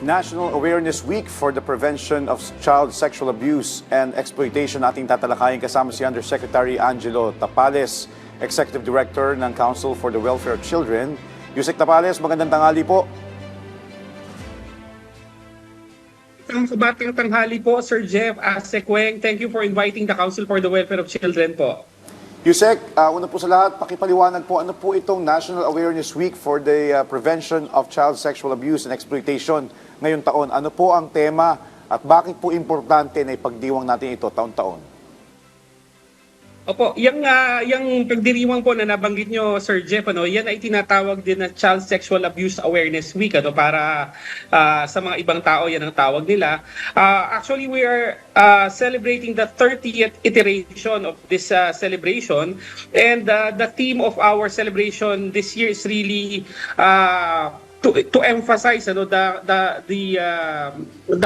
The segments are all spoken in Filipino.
National Awareness Week for the Prevention of Child Sexual Abuse and Exploitation. Ating tatalakayin kasama si Undersecretary Angelo Tapales, Executive Director ng Council for the Welfare of Children. Yusek Tapales, magandang tanghali po. Batang tanghali po, Sir Jeff Asequeng. Thank you for inviting the Council for the Welfare of Children po. Yusek, una po sa lahat, pakipaliwanag po, ano po itong National Awareness Week for the Prevention of Child Sexual Abuse and Exploitation ngayong taon? Ano po ang tema at bakit po importante na ipagdiwang natin ito taon-taon? Opo, yung pagdiriwang po na nabanggit nyo, Sir Jeff, yan ay tinatawag din na Child Sexual Abuse Awareness Week, para sa mga ibang tao, yan ang tawag nila. Actually, we are celebrating the 30th iteration of this celebration, and the theme of our celebration this year is really to emphasize the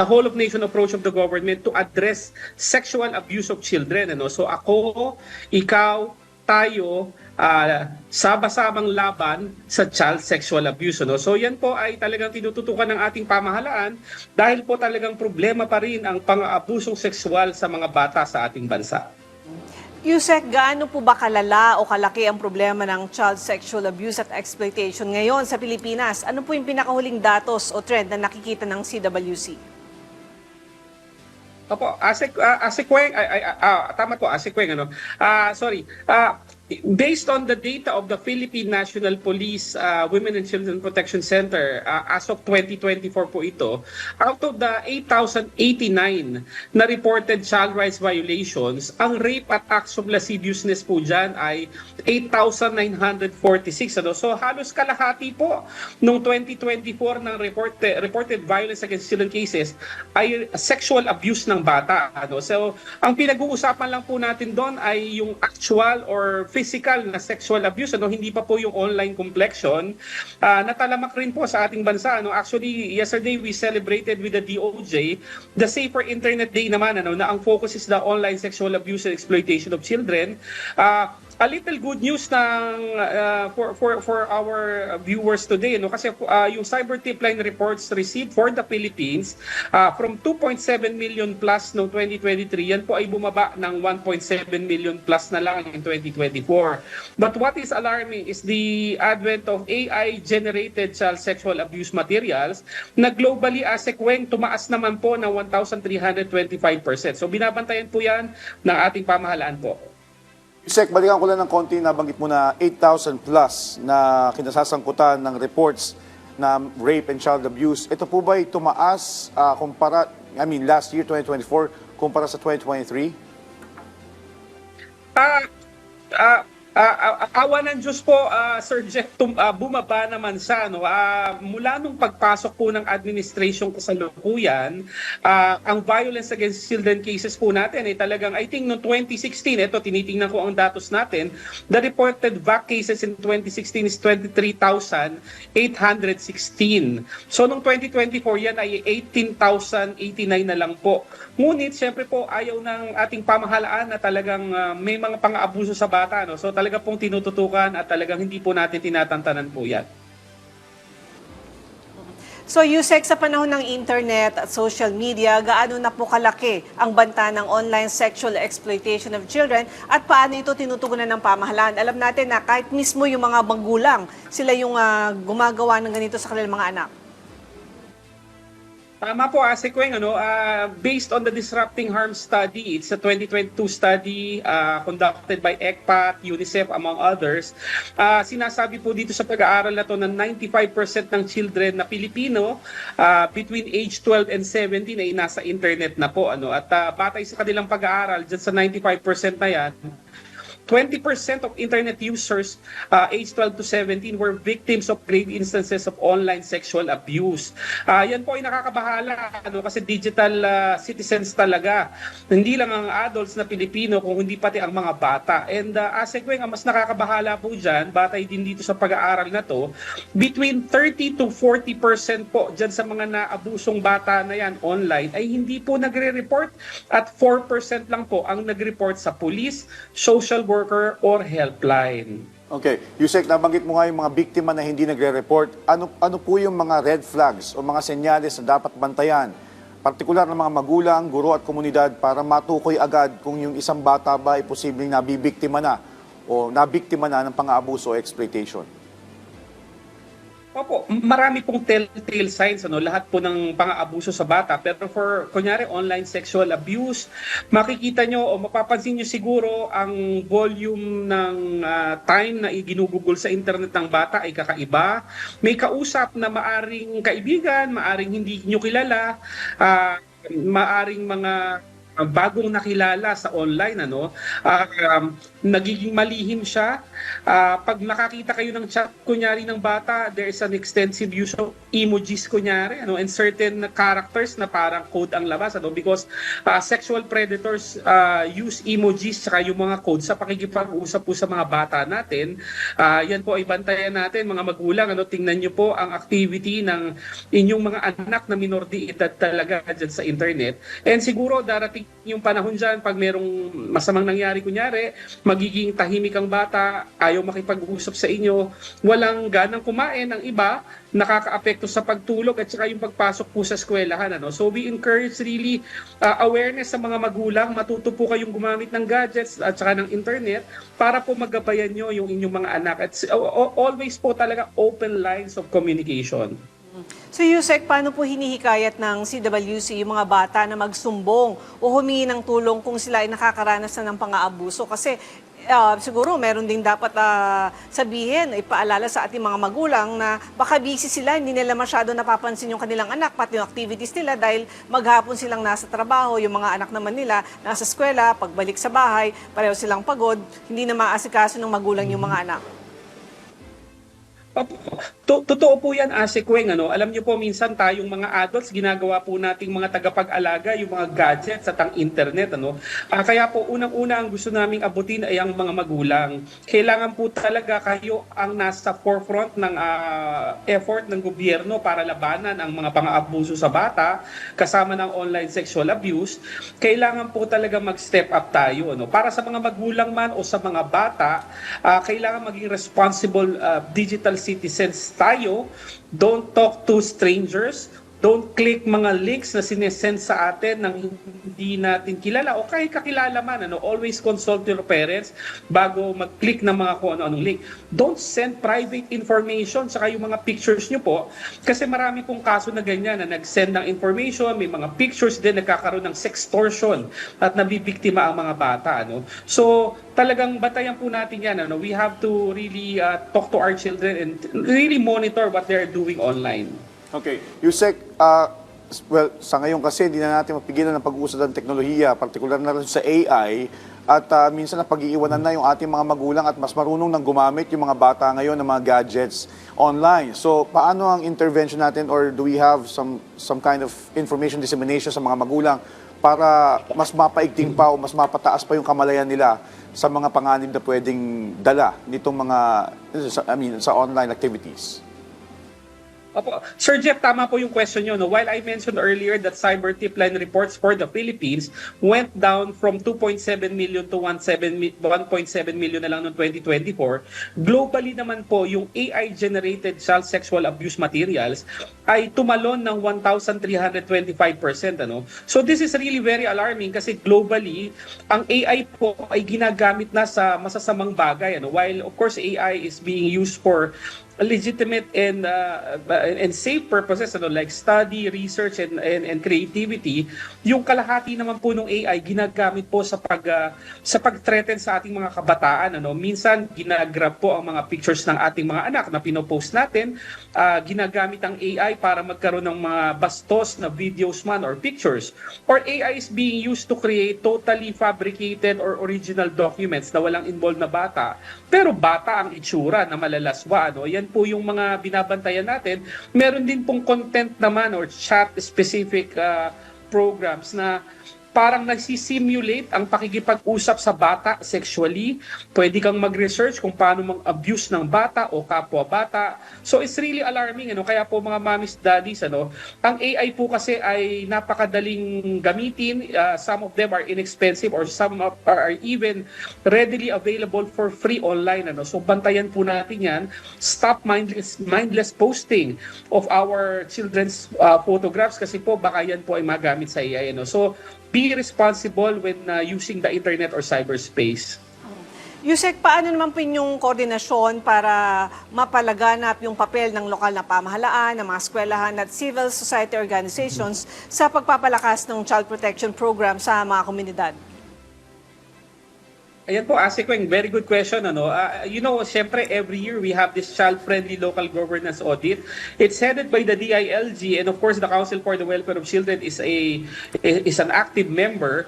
whole of nation approach of the government to address sexual abuse of children. So ako, ikaw, tayo, sabang laban sa child sexual abuse. So yan po ay talagang tinututukan ng ating pamahalaan dahil po talagang problema pa rin ang pang-aabusong sexual sa mga bata sa ating bansa. Yusek, gaano po ba kalala o kalaki ang problema ng child sexual abuse at exploitation ngayon sa Pilipinas? Ano po yung pinakahuling datos o trend na nakikita ng CWC? Opo, Asequeng, tama po, Asequeng, based on the data of the Philippine National Police Women and Children Protection Center, as of 2024 po ito, out of the 8,089 na reported child rights violations, ang rape at acts of lasciviousness po dyan ay 8,946. So halos kalahati po noong 2024 ng reported violence against children cases ay sexual abuse ng bata. So ang pinag-uusapan lang po natin doon ay yung actual or physical na sexual abuse, hindi pa po yung online complexion. Natalamak rin po sa ating bansa. Actually, yesterday we celebrated with the DOJ the Safer Internet Day naman, na ang focus is the online sexual abuse and exploitation of children. A little good news for our viewers today, kasi yung cyber tipline reports received for the Philippines from 2.7 million plus noong 2023, yan po ay bumaba ng 1.7 million plus na lang in 2024. But what is alarming is the advent of AI-generated child sexual abuse materials na globally, Asequeng, tumaas naman po ng 1,325%. So binabantayan po yan ng ating pamahalaan po. Yusek, balikan ko lang ng konti, nabanggit mo na 8,000 plus na kinasasangkutan ng reports na rape and child abuse. Ito po ba ay tumaas last year, 2024, kumpara sa 2023? Awa ng Diyos po, Sir Jeff, bumaba naman siya. Mula nung pagpasok po ng administration kasalukuyan, ang violence against children cases po natin ay talagang, I think, noong 2016, ito, tinitingnan ko ang datos natin, the reported VAC cases in 2016 is 23,816. So, noong 2024, yan ay 18,089 na lang po. Ngunit, syempre po, ayaw ng ating pamahalaan na talagang may mga pang-aabuso sa bata. So, talaga pong tinututukan at talagang hindi po natin tinatantanan po yan. So Yusek, sa panahon ng internet at social media, gaano na po kalaki ang banta ng online sexual exploitation of children at paano ito tinutugunan ng pamahalaan? Alam natin na kahit mismo yung mga magulang, sila yung gumagawa ng ganito sa kanilang mga anak. Tama po, Asequeng, based on the Disrupting Harm Study, it's a 2022 study conducted by ECPAT, UNICEF, among others. Sinasabi po dito sa pag-aaral na to na 95% ng children na Pilipino between age 12 and 17 ay nasa internet na po. At batay sa kanilang pag-aaral, dyan sa 95% na yan, 20% of internet users age 12 to 17 were victims of grave instances of online sexual abuse. Yan po ay nakakabahala kasi digital citizens talaga. Hindi lang ang adults na Pilipino, kung hindi pati ang mga bata. And Asequeng, ang mas nakakabahala po dyan, batay din dito sa pag-aaral na to, between 30 to 40% po dyan sa mga naabusong bata na yan online ay hindi po nagre-report at 4% lang po ang nag-report sa police, social worker, or helpline. Okay. Yusek, nabanggit mo nga yung mga biktima na hindi nagre-report. Ano po yung mga red flags o mga senyales na dapat bantayan, partikular ng mga magulang, guro at komunidad para matukoy agad kung yung isang bata ba ay posibleng nabibiktima na o nabiktima na ng pang-aabuso o exploitation? Opo, marami pong telltale signs, lahat po ng pang-aabuso sa bata. Pero for, kunyari, online sexual abuse, makikita nyo o mapapansin nyo siguro ang volume ng time na iginugugol sa internet ng bata ay kakaiba. May kausap na maaring kaibigan, maaring hindi nyo kilala, maaring mga bagong nakilala sa online, nagiging malihim siya. Pag nakakita kayo ng chat, kunyari ng bata, there is an extensive use of emojis, kunyari, and certain characters na parang code ang labas, because sexual predators use emojis saka yung mga code sa pakikipag-usap po sa mga bata natin. Yan po ay bantayan natin, mga magulang, tingnan nyo po ang activity ng inyong mga anak na minor de edad talaga dyan sa internet. And siguro darating yung panahon dyan, pag merong masamang nangyari, kunyari, magiging tahimik ang bata, ayaw makipag-usap sa inyo, walang ganang kumain ang iba, nakaka-apekto sa pagtulog at saka yung pagpasok po sa eskwelahan. So we encourage really awareness sa mga magulang, matuto po kayong gumamit ng gadgets at saka ng internet para po magabayan nyo yung inyong mga anak. At always po talaga open lines of communication. So Yusek, paano po hinihikayat ng CWC yung mga bata na magsumbong o humingi ng tulong kung sila ay nakakaranas na ng pang-aabuso? Kasi siguro meron ding dapat sabihin, ipaalala sa ating mga magulang na baka busy sila, hindi nila masyado napapansin yung kanilang anak, pati yung activities nila dahil maghapon silang nasa trabaho, yung mga anak naman nila nasa eskwela, pagbalik sa bahay, pareho silang pagod, hindi na maasikaso ng magulang yung mga anak. Totoo po yan, Ase Kweng. Alam niyo po, minsan tayong mga adults, ginagawa po nating mga tagapag-alaga, yung mga gadgets at ang internet. Kaya po, unang-una ang gusto naming abutin ay ang mga magulang. Kailangan po talaga kayo ang nasa forefront ng effort ng gobyerno para labanan ang mga pang-aabuso sa bata, kasama ng online sexual abuse. Kailangan po talaga mag-step up tayo. Para sa mga magulang man o sa mga bata, kailangan maging responsible digital citizens tayo. Don't talk to strangers. Don't click mga links na sinesend sa atin ng hindi natin kilala o kahit kakilala man. Always consult your parents bago mag-click ng mga kung ano-anong link. Don't send private information saka yung mga pictures nyo po. Kasi marami pong kaso na ganyan na nag-send ng information, may mga pictures din, nagkakaroon ng sextortion at nabibiktima ang mga bata. So, talagang batayan po natin yan. We have to really talk to our children and really monitor what they're doing online. Okay. Yusek, well, sa ngayon kasi hindi na natin mapigilan ng pag-uusad ng teknolohiya, partikular na rin sa AI, at minsan na pag-iiwanan na yung ating mga magulang at mas marunong nang gumamit yung mga bata ngayon ng mga gadgets online. So, paano ang intervention natin, or do we have some kind of information dissemination sa mga magulang para mas mapaigting pa o mas mapataas pa yung kamalayan nila sa mga panganib na pwedeng dala nitong mga sa online activities? Sir Jeff, tama po yung question nyo. While I mentioned earlier that cyber tip-line reports for the Philippines went down from 2.7 million to 1.7 million na lang noong 2024, globally naman po yung AI-generated child sexual abuse materials ay tumalon ng 1,325%. So this is really very alarming kasi globally, ang AI po ay ginagamit na sa masasamang bagay. While of course AI is being used for legitimate and safe purposes like study, research and creativity, yung kalahati naman po ng AI ginagamit po sa pag-threaten sa ating mga kabataan. Minsan ginagrab po ang mga pictures ng ating mga anak na pinopost natin, ginagamit ang AI para magkaroon ng mga bastos na videos man or pictures, or AI is being used to create totally fabricated or original documents na walang involved na bata, pero bata ang itsura na malalaswa. Yan po yung mga binabantayan natin. Meron din pong content naman or chat-specific programs na parang nagsisimulate ang pakikipag-usap sa bata sexually. Pwede kang mag-research kung paano mag-abuse ng bata o kapwa bata. So it's really alarming, ano? Kaya po mga mommies, daddies, ano, ang AI po kasi ay napakadaling gamitin. Some of them are inexpensive or some are even readily available for free online, ano. So bantayan po natin 'yan. Stop mindless posting of our children's photographs kasi po baka yan po ay magamit sa AI, ano. So be responsible when using the internet or cyberspace. Yusek, paano naman po yung koordinasyon para mapalaganap yung papel ng lokal na pamahalaan, ng mga eskwelahan at civil society organizations sa pagpapalakas ng child protection program sa mga komunidad? Ayan po, Asikweng, very good question. Ano? Siyempre, every year we have this child-friendly local governance audit. It's headed by the DILG, and of course, the Council for the Welfare of Children is an active member.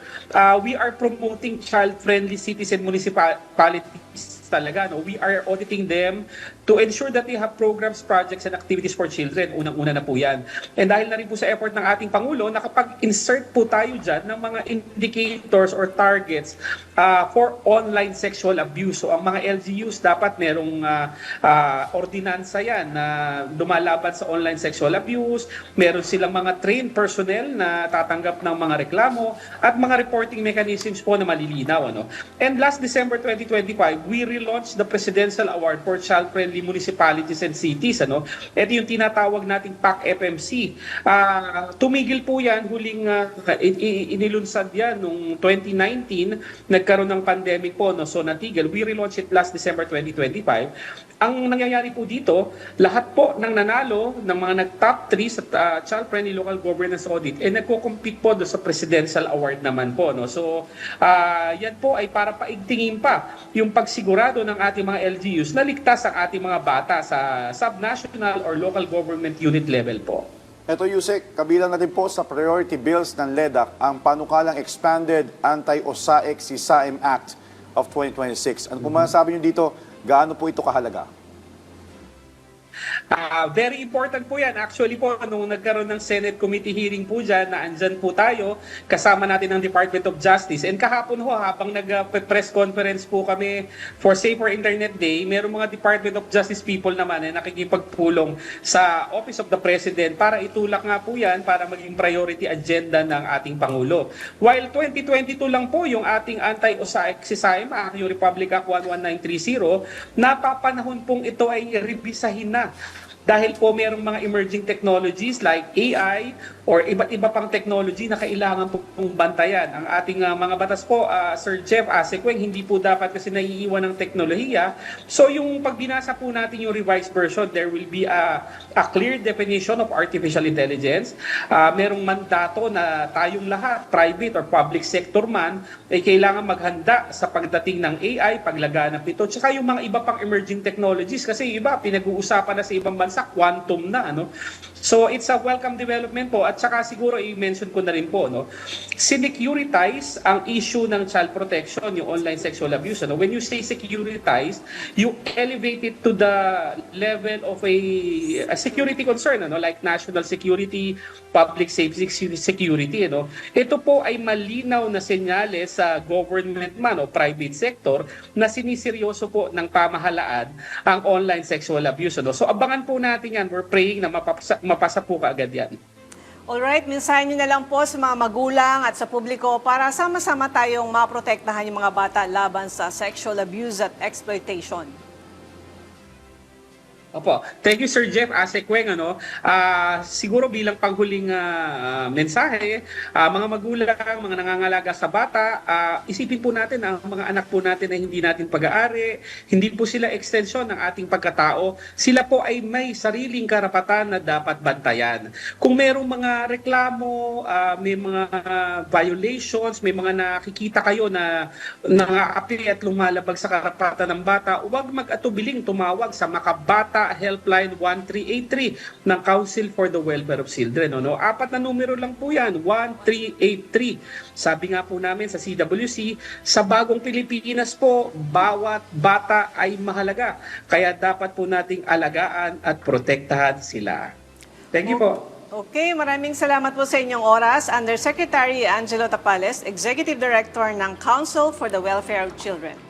We are promoting child-friendly cities and municipalities talaga. No? We are auditing them to ensure that they have programs, projects, and activities for children. Unang-una na po yan. And dahil na rin po sa effort ng ating Pangulo, nakapag-insert po tayo dyan ng mga indicators or targets for online sexual abuse. So ang mga LGUs dapat merong ordinansa yan na lumalaban sa online sexual abuse. Meron silang mga trained personnel na tatanggap ng mga reklamo at mga reporting mechanisms po na malilinaw. Ano? And last December 2025, we relaunched the Presidential Award for Child-Friendly Municipalities and Cities. Ano? Ito yung tinatawag nating PAC-FMC. Tumigil po yan, huling inilunsad yan noong 2019, nagkaroon ng pandemic po, no? So natigil. We relaunched it last December 2025. Ang nangyayari po dito, lahat po ng nanalo ng mga nag-top 3 sa Child-Friendly Local Governance Audit nagko-compete po do sa Presidential Award naman po. No? So yan po ay para paigtingin pa yung pagsigurado ng ating mga LGUs na ligtas ang ating mga bata sa subnational or local government unit level po. Ito, Yusek, kabilang na din po sa priority bills ng LEDAC ang panukalang Expanded Anti-OSAIC CSAIM Act of 2026. Ano po masasabi nyo dito, gaano po ito kahalaga? Very important po yan. Actually po, nung nagkaroon ng Senate Committee hearing po dyan, na andyan po tayo, kasama natin ang Department of Justice. And kahapon ho, habang nag-press conference po kami for Safer Internet Day, merong mga Department of Justice people naman na nakikipagpulong sa Office of the President para itulak nga po yan para maging priority agenda ng ating Pangulo. While 2022 lang po yung ating Anti-OSAIC CSAIM Act, yung Republic Act 11930, napapanahon pong ito ay rebisahin na. Dahil po mayroong mga emerging technologies like AI or iba't iba pang technology na kailangan po pong bantayan. Ang ating mga batas po, Sir Jeff Asikweng, hindi po dapat kasi naiiwan ng teknolohiya. So yung pagbinasa po natin yung revised version, there will be a clear definition of artificial intelligence. Merong mandato na tayong lahat, private or public sector man, ay kailangan maghanda sa pagdating ng AI, paglaganap nito. Tsaka yung mga iba pang emerging technologies kasi iba, pinag-uusapan na sa ibang bansa, quantum na, ano. So it's a welcome development po at saka siguro i-mention ko na rin po, no. Sinecuritize ang issue ng child protection, yung online sexual abuse, ano. When you say securitize, you elevate it to the level of a security concern, ano, like national security, public safety security, ano. Ito po ay malinaw na senyales sa government man o private sector na siniseryoso po ng pamahalaan ang online sexual abuse, ano. So abangan po natin yan. We're praying na mapasa po kaagad yan. Alright, mensahe nyo na lang po sa mga magulang at sa publiko para sama-sama tayong maprotektahan yung mga bata laban sa sexual abuse at exploitation. Opo. Thank you, Sir Jeff Asikweng. Ano? Siguro bilang panghuling mensahe, mga magulang, mga nangangalaga sa bata, isipin po natin ang mga anak po natin na hindi natin pag-aari, hindi po sila extension ng ating pagkatao. Sila po ay may sariling karapatan na dapat bantayan. Kung merong mga reklamo, may mga violations, may mga nakikita kayo na nangaapi at lumalabag sa karapatan ng bata, huwag mag-atubiling tumawag sa Makabata Helpline 1383 ng Council for the Welfare of Children. No? 4 na numero lang po yan, 1383. Sabi nga po namin sa CWC, sa bagong Pilipinas po, bawat bata ay mahalaga. Kaya dapat po nating alagaan at protektahan sila. Thank you po. Okay, maraming salamat po sa inyong oras. Undersecretary Angelo Tapales, Executive Director ng Council for the Welfare of Children.